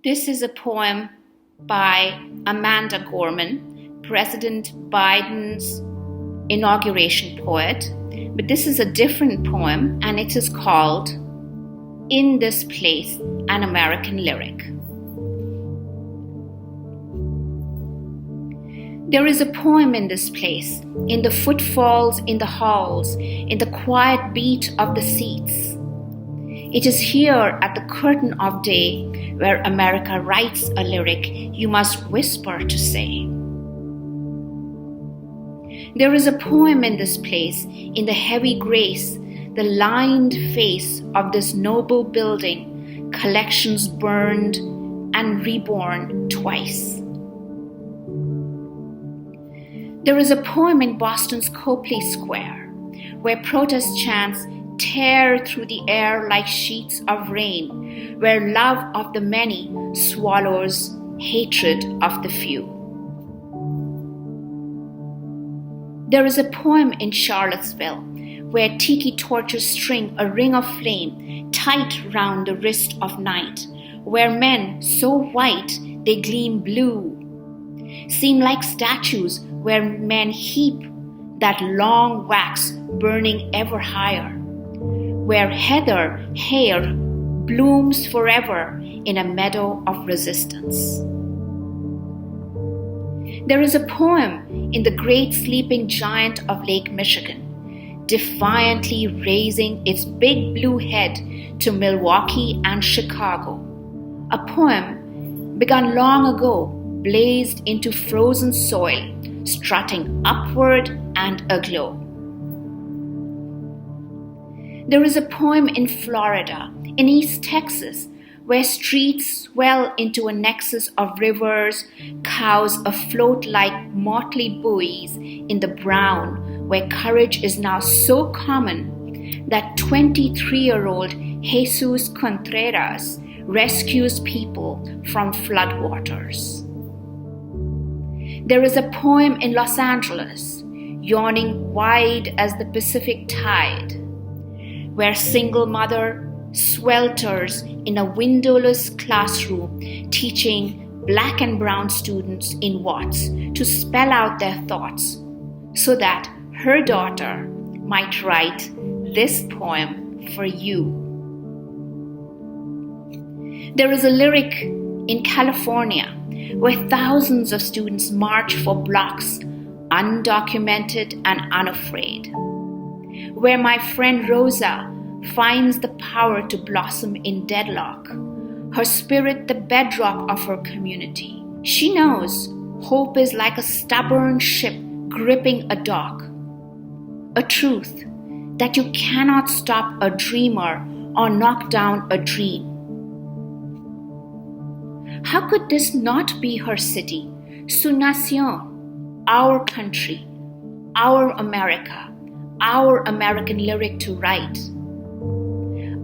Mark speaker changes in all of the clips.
Speaker 1: This is a poem by Amanda Gorman, President Biden's inauguration poet. But this is a different poem, and it is called In This Place, an American Lyric. There is a poem in this place, in the footfalls in the halls, in the quiet beat of the seats. It is here at the curtain of day where America writes a lyric you must whisper to say. There is a poem in this place, in the heavy grace, the lined face of this noble building, collections burned and reborn twice. There is a poem in Boston's Copley Square, where protest chants tear through the air like sheets of rain, where love of the many swallows hatred of the few. There is a poem in Charlottesville, where tiki torches string a ring of flame tight round the wrist of night, where men so white they gleam blue seem like statues, where men heap that long wax burning ever higher, where heather hair blooms forever in a meadow of resistance. There is a poem in the great sleeping giant of Lake Michigan, defiantly raising its big blue head to Milwaukee and Chicago. A poem begun long ago, blazed into frozen soil, strutting upward and aglow. There is a poem in Florida, in East Texas, where streets swell into a nexus of rivers, cows afloat like motley buoys in the brown, where courage is now so common that 23-year-old Jesus Contreras rescues people from floodwaters. There is a poem in Los Angeles, yawning wide as the Pacific tide, where single mother swelters in a windowless classroom teaching black and brown students in Watts to spell out their thoughts so that her daughter might write this poem for you. There is a lyric in California where thousands of students march for blocks, undocumented and unafraid, where my friend Rosa finds the power to blossom in deadlock, her spirit the bedrock of her community. She knows hope is like a stubborn ship gripping a dock, a truth that you cannot stop a dreamer or knock down a dream. How could this not be her city, su nación, our country, our America, our American lyric to write?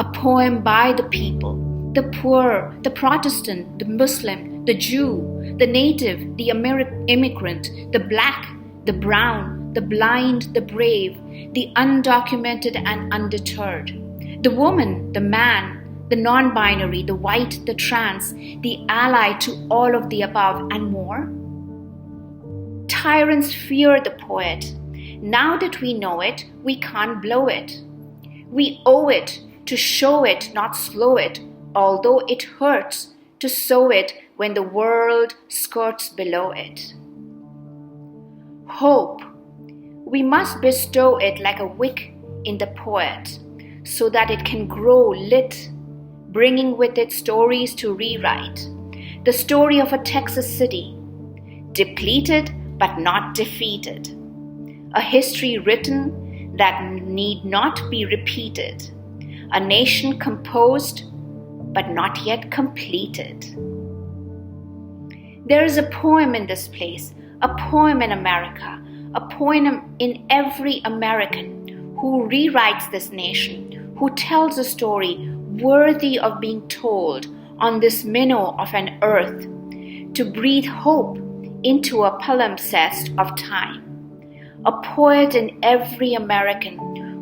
Speaker 1: A poem by the people, the poor, the Protestant, the Muslim, the Jew, the native, the immigrant, the black, the brown, the blind, the brave, the undocumented and undeterred, the woman, the man, the non-binary, the white, the trans, the ally to all of the above and more. Tyrants fear the poet. Now that we know it, we can't blow it. We owe it to show it, not slow it, although it hurts to sow it when the world skirts below it. Hope. We must bestow it like a wick in the poet, so that it can grow lit, bringing with it stories to rewrite. The story of a Texas city, depleted but not defeated. A history written that need not be repeated. A nation composed but not yet completed. There is a poem in this place, a poem in America, a poem in every American who rewrites this nation, who tells a story worthy of being told on this minnow of an earth, to breathe hope into a palimpsest of time. A poet in every American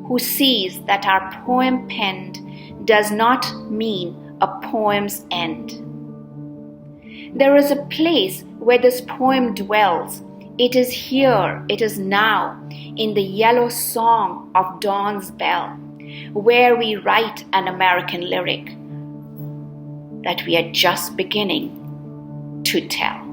Speaker 1: who sees that our poem penned does not mean a poem's end. There is a place where this poem dwells. It is here, it is now, in the yellow song of dawn's bell, where we write an American lyric that we are just beginning to tell.